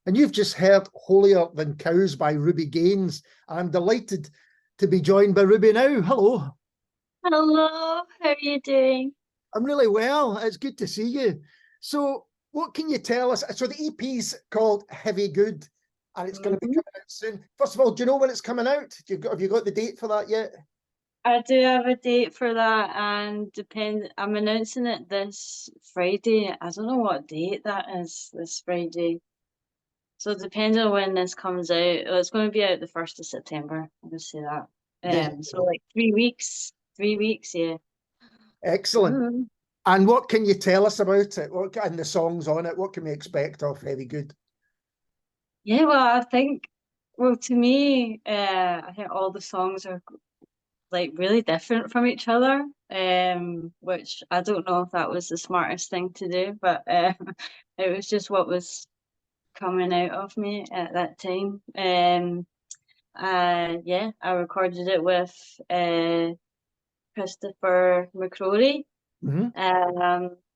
And you've just heard Holier Than Cows by Ruby Gaines. I'm delighted to be joined by Ruby now. Hello. Hello, how are you doing? I'm really well. It's good to see you. So what can you tell us? So the EP's called Heavy Good, and it's going to be coming out soon. First of all, do you know when it's coming out? Have you got the date for that yet? I do have a date for that, and I'm announcing it this Friday. I don't know what date that is, this Friday. So depending on when this comes out, it's going to be out the 1st of September. I'll just say that. So like 3 weeks. 3 weeks, yeah. Excellent. And what can you tell us about it? What and the songs on it? What can we expect of Heavy Good? Yeah, well, to me, I think all the songs are like really different from each other, which I don't know if that was the smartest thing to do, but it was just what was coming out of me at that time. Yeah, I recorded it with Christopher McCrory,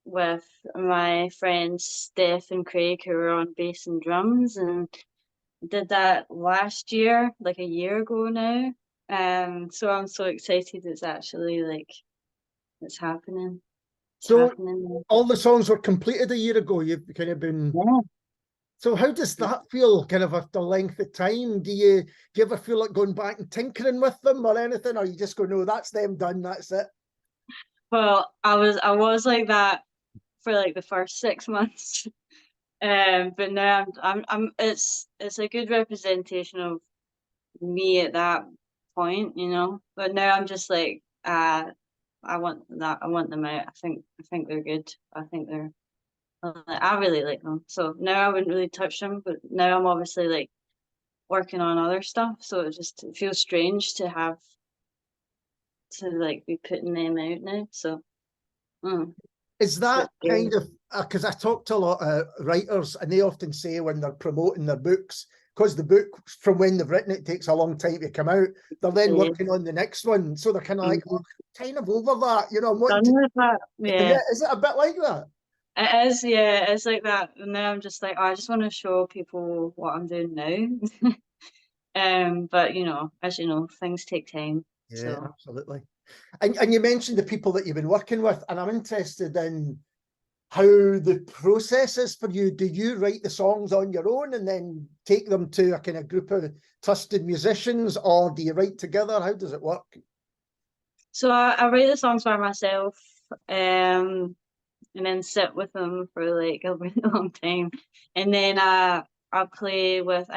with my friends Steph and Craig, who were on bass and drums, and did that last year, like a year ago now. So I'm so excited it's actually like it's happening. So all the songs were completed a year ago. You've kind of been. Yeah. So how does that feel, kind of after length of time? Do you ever feel like going back and tinkering with them or anything, or you just go, no, that's them done, that's it? Well, I was like that for like the first 6 months. But now it's a good representation of me at that point, you know. But now I'm just like, I want them out. I think they're good. I really like them. So now I wouldn't really touch them, but now I'm obviously like working on other stuff. So it feels strange to have to like be putting them out now. So is that kind of because I talk to a lot of writers and they often say when they're promoting their books, because the book from when they've written it takes a long time to come out, they're then working on the next one. So they're kind of like, oh, kind of over that, you know. Done with that. Yeah. Is it a bit like that? It is, yeah, it's like that. And now I'm just like, I just want to show people what I'm doing now. But you know, as you know, things take time. Yeah, so. Absolutely. And you mentioned the people that you've been working with, and I'm interested in how the process is for you. Do you write the songs on your own and then take them to a kind of group of trusted musicians, or do you write together? How does it work? So I write the songs by myself, and then sit with them for like a really long time, and then I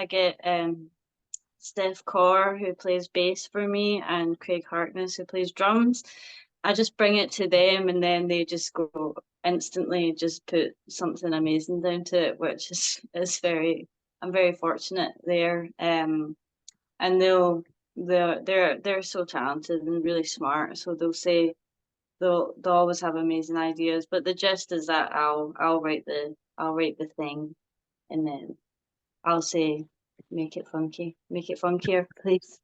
get Steph Core, who plays bass for me, and Craig Harkness, who plays drums. I just bring it to them, and then they just go instantly just put something amazing down to it, which is I'm very fortunate there. And they're so talented and really smart. So they'll always have amazing ideas. But the gist is that I'll write the thing, and then I'll say, make it funkier, please.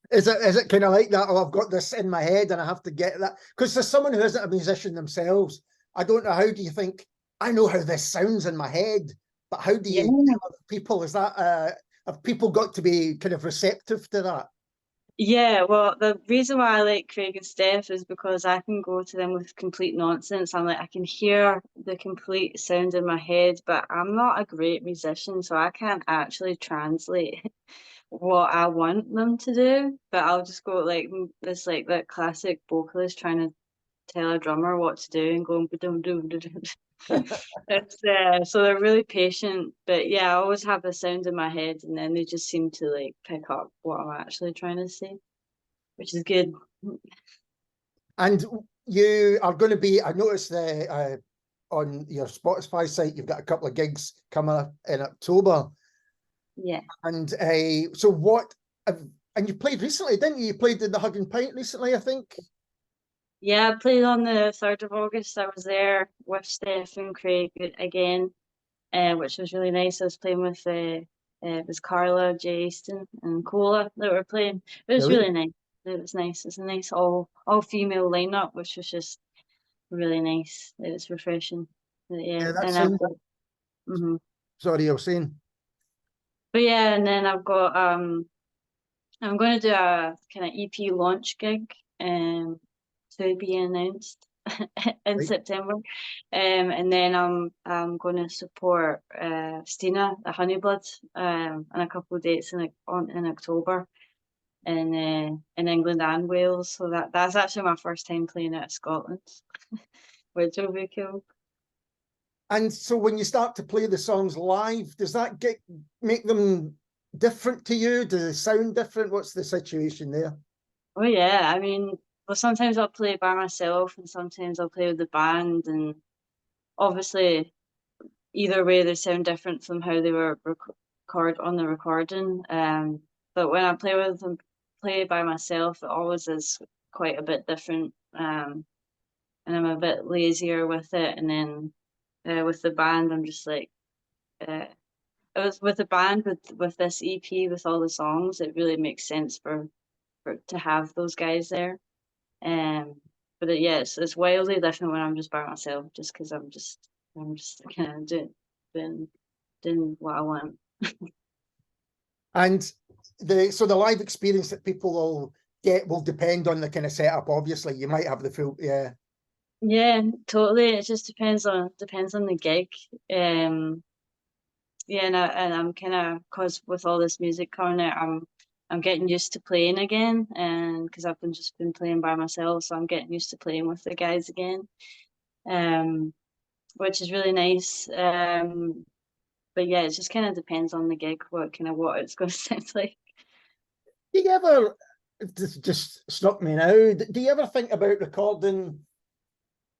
Is it kind of like that? Oh, I've got this in my head and I have to get that. Because there's someone who isn't a musician themselves. I don't know, how do you think, I know how this sounds in my head, but how do you tell other people? Is that, have people got to be kind of receptive to that? Yeah, well, the reason why I like Craig and Steph is because I can go to them with complete nonsense. I'm like, I can hear the complete sound in my head, but I'm not a great musician, so I can't actually translate what I want them to do. But I'll just go like this, like that classic vocalist trying to tell a drummer what to do and going it's so they're really patient, but yeah, I always have the sound in my head and then they just seem to like pick up what I'm actually trying to say, which is good. And you are going to be, I noticed on your Spotify site you've got a couple of gigs coming up in October. Yeah. And so what and you played recently, didn't you? You played in the Hug and Pint recently, I think. Yeah, I played on the 3rd of August. I was there with Steph and Craig again, which was really nice. I was playing with it was Carla, Jason, and Cola that were playing. It was really nice. It was nice. It's a nice all female lineup, which was just really nice. It was refreshing. But, yeah, Yeah, that's and Sorry, I was saying. but yeah, and then I've got I'm going to do a kind of EP launch gig to be announced in Right. September. And then I'm going to support Stina, the Honeybloods, on a couple of dates in October in England and Wales. So that's actually my first time playing out of Scotland, which will be cool. And so when you start to play the songs live, does that make them different to you? Do they sound different? What's the situation there? Oh yeah, I mean, well, sometimes I'll play by myself and sometimes I'll play with the band, and obviously either way they sound different from how they were record on the recording. But when I play with them, play by myself, it always is quite a bit different. And I'm a bit lazier with it. And then with the band, I'm just like, it was with the band with this EP with all the songs. It really makes sense for to have those guys there. But yeah, it's wildly different when I'm just by myself, just because I'm just kind of doing what I want. And the live experience that people will get will depend on the kind of setup. Obviously, you might have the full, yeah. Yeah, totally. It just depends on the gig. Yeah, and I'm kind of, cause with all this music coming out, I'm getting used to playing again, and because I've just been playing by myself, so I'm getting used to playing with the guys again. Which is really nice. But yeah, it just kind of depends on the gig, what it's going to sound like. Do you ever, this just struck me now, do you ever think about recording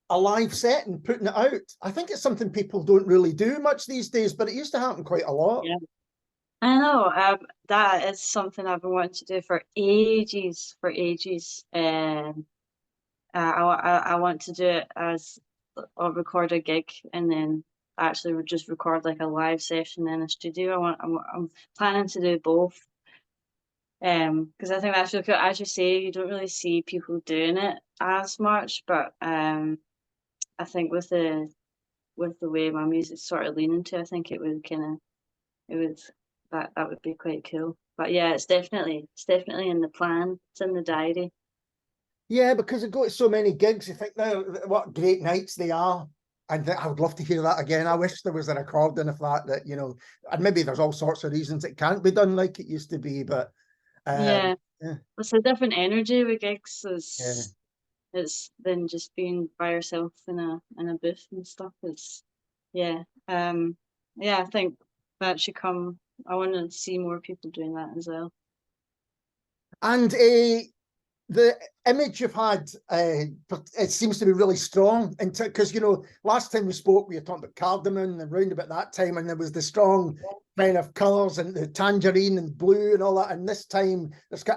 a live set and putting it out? I think it's something people don't really do much these days, but it used to happen quite a lot. Yeah, I know. That is something I've been wanting to do for ages, for ages. I want to do it as I'll record a gig and then actually would just record like a live session in a studio. I'm planning to do both. Because I think that's really cool. As you say, you don't really see people doing it as much, but I think with the way my music's sort of leaning to, I think it would that would be quite cool. But yeah, it's definitely in the plan. It's in the diary. Yeah, because they've got so many gigs. You think now what great nights they are. And I would love to hear that again. I wish there was a recording of that, and maybe there's all sorts of reasons it can't be done like it used to be, but Yeah, yeah, it's a different energy with gigs. yeah. It's than just being by yourself in a booth and stuff. It's yeah, yeah. I think that should come. I want to see more people doing that as well. And the image you've had, it seems to be really strong. Because, last time we spoke, we were talking about cardamom and round about that time, and there was the strong kind of colours and the tangerine and blue and all that. And this time,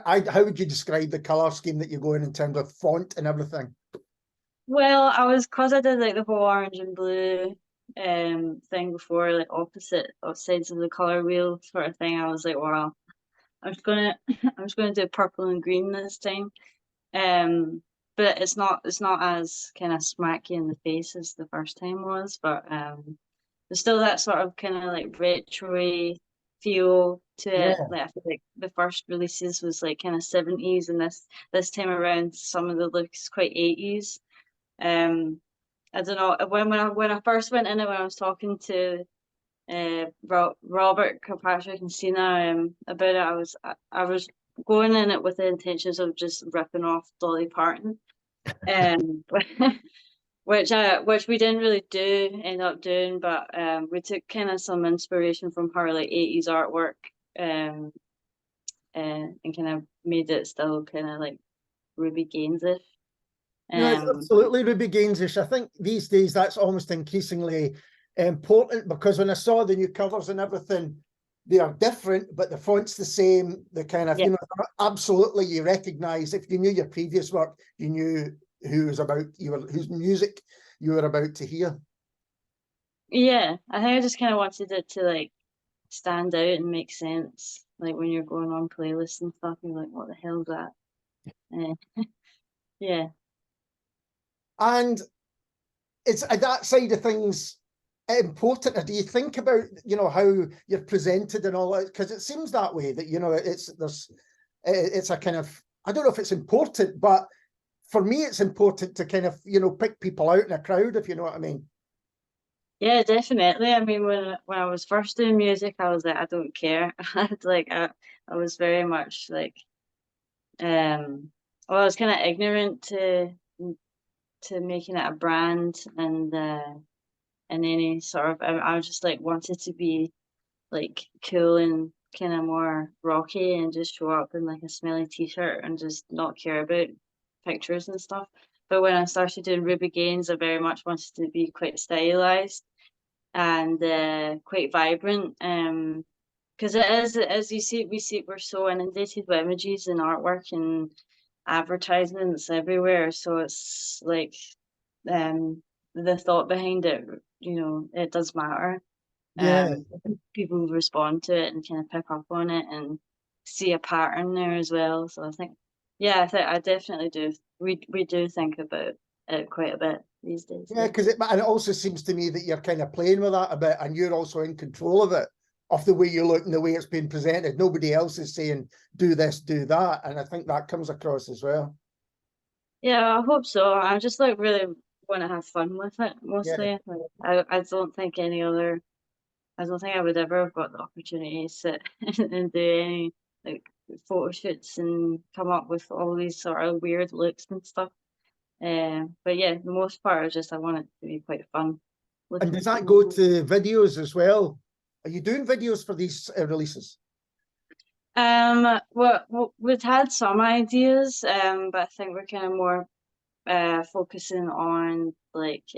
how would you describe the colour scheme that you're going in terms of font and everything? Well, cause I did like the whole orange and blue thing before, like opposite sides of the color wheel sort of thing. I was like, well, I'm just gonna I'm just gonna do purple and green this time. But it's not as kind of smacky in the face as the first time was, but there's still that sort of kind of like retro feel to it. Yeah. Like I feel like the first releases was like kind of 70s, and this time around some of the looks quite 80s. I don't know when I first went in it, when I was talking to Robert Kirkpatrick and Sina about it, I was going in it with the intentions of just ripping off Dolly Parton, um, which we didn't really end up doing, but we took kind of some inspiration from her like 80s artwork, um, and kind of made it still kind of like Ruby Gaines-ish. No, it's Um, absolutely Ruby Gaines-ish. I think these days that's almost increasingly important, because when I saw the new covers and everything, they are different, but the font's the same. The kind of, yeah, absolutely you recognize, if you knew your previous work, you knew whose music you were about to hear. yeah. I think I just kind of wanted it to like stand out and make sense. Like when you're going on playlists and stuff, you're like, what the hell is that? Yeah. And it's that side of things. important, or do you think about, you know, how you're presented and all that? Because it seems that way, that, you know, it's a kind of, I don't know if it's important, but for me it's important to kind of, you know, pick people out in a crowd, if you know what I mean. Yeah, definitely. I mean, when I was first doing music, I was like, I don't care. I was very much like, well, I was kind of ignorant to making it a brand, and any sort of, I was just like wanted to be like cool and kind of more rocky and just show up in like a smelly t-shirt and just not care about pictures and stuff. But when I started doing Ruby Gaines, I very much wanted to be quite stylized and quite vibrant. Because it is, as you see, we're so inundated with images and artwork and advertisements everywhere. So it's like the thought behind it, you know, it does matter. Yeah. People respond to it and kind of pick up on it and see a pattern there as well. So I think, yeah, I definitely do. We do think about it quite a bit these days. Yeah, because it also seems to me that you're kind of playing with that a bit, and you're also in control of it, of the way you look and the way it's being presented. Nobody else is saying, do this, do that. And I think that comes across as well. Yeah, I hope so. I just like really want to have fun with it Yeah. mostly. Like, I don't think I don't think I would ever have got the opportunity to sit and do any like photo shoots and come up with all these sort of weird looks and stuff. But yeah, the most part is just I want it to be quite fun And does looking. that go to videos as well? Are you doing videos for these releases? Well, we've had some ideas, but I think we're kind of more focusing on like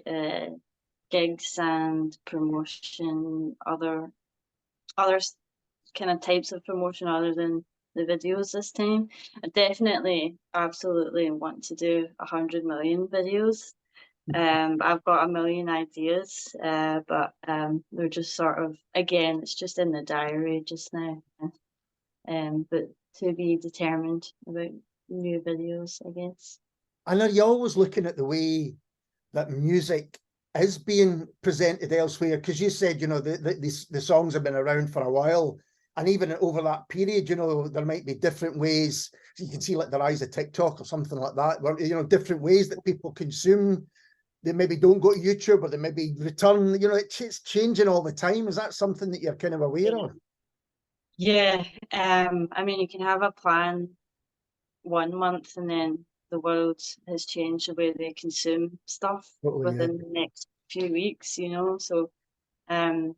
gigs and promotion, other kind of types of promotion other than the videos this time. I definitely, absolutely want to do 100 million videos. I've got a million ideas, but they're just sort of, again, it's just in the diary just now. But to be determined about new videos, I guess. And are you always looking at the way that music is being presented elsewhere? Because you said, you know, the songs have been around for a while, and even over that period, you know, there might be different ways. You can see like the rise of TikTok or something like that, where, you know, different ways that people consume. They maybe don't go to YouTube, or they maybe return. You know, it's changing all the time. Is that something that you're kind of aware of? Yeah, I mean, you can have a plan 1 month and then the world has changed the way they consume stuff Totally, yeah. within the next few weeks, you know. So um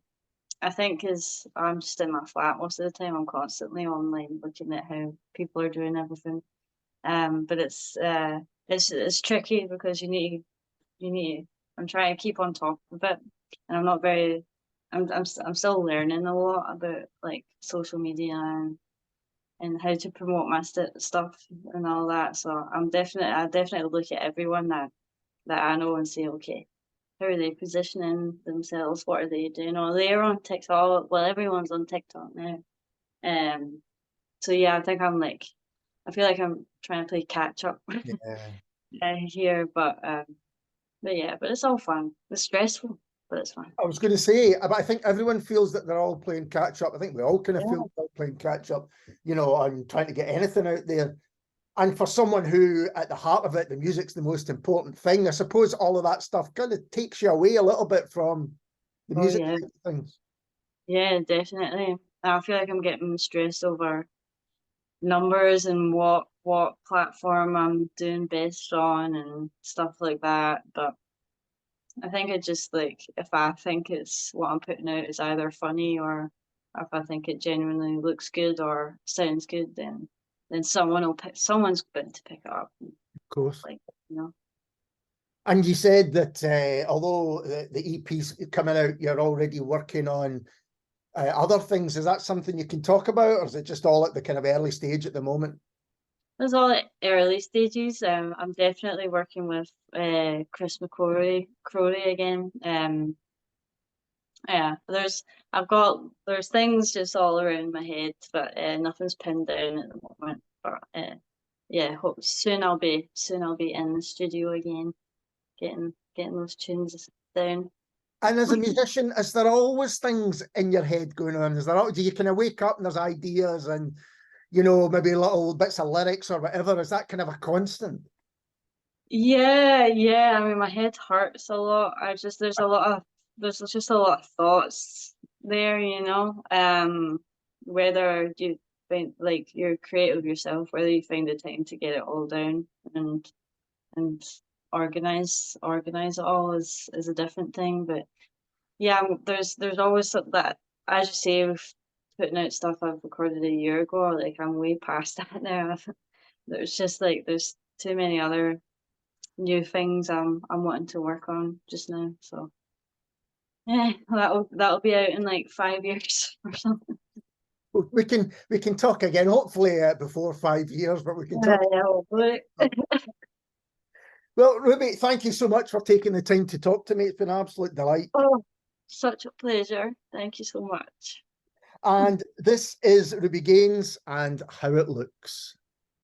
I think as I'm just in my flat most of the time, I'm constantly online looking at how people are doing everything. But it's tricky because you need I'm trying to keep on top of it, and I'm not very I'm still learning a lot about like social media and how to promote my stuff and all that. So I definitely look at everyone that I know and say, okay, how are they positioning themselves? What are they doing? Oh, they're on TikTok. Well, everyone's on TikTok now. So yeah, I think I feel like I'm trying to play catch up Yeah. here, but yeah, but it's all fun. It's stressful, but it's fun. I was going to say, but I think everyone feels that they're all playing catch up. I think we all kind of Yeah. feel they're playing catch up, you know, and trying to get anything out there. And for someone who, at the heart of it, the music's the most important thing, I suppose all of that stuff kind of takes you away a little bit from the Oh music yeah, side of things. yeah, definitely. I feel like I'm getting stressed over numbers and what platform I'm doing best on and stuff like that. But I think it just like if I think it's what I'm putting out is either funny or if I think it genuinely looks good or sounds good, then someone's bound to pick it up. Of course. Like, you know. And you said that although the EP's coming out, you're already working on other things. Is that something you can talk about, or is it just all at the kind of early stage at the moment? It's all at early stages. I'm definitely working with Chris Crowley again. Yeah, there's things just all around my head, but nothing's pinned down at the moment. But yeah, hope soon I'll be in the studio again, getting those tunes down. And as a musician, is there always things in your head going on? Do you kind of wake up and there's ideas and, you know, maybe little bits of lyrics or whatever? Is that kind of a constant? Yeah, yeah. I mean, my head hurts a lot. There's just a lot of thoughts there, you know. Whether you find like you're creative yourself, whether you find the time to get it all down and organize it all is a different thing. But yeah, there's always something that, as you say, with putting out stuff I've recorded a year ago, like I'm way past that now. There's just like there's too many other new things I'm wanting to work on just now. So yeah, that'll be out in like 5 years or something. We can talk again, hopefully before 5 years, but we can talk. Yeah, hopefully. Well, Ruby, thank you so much for taking the time to talk to me. It's been an absolute delight. Oh, such a pleasure. Thank you so much. And this is Ruby Gaines and How It Looks.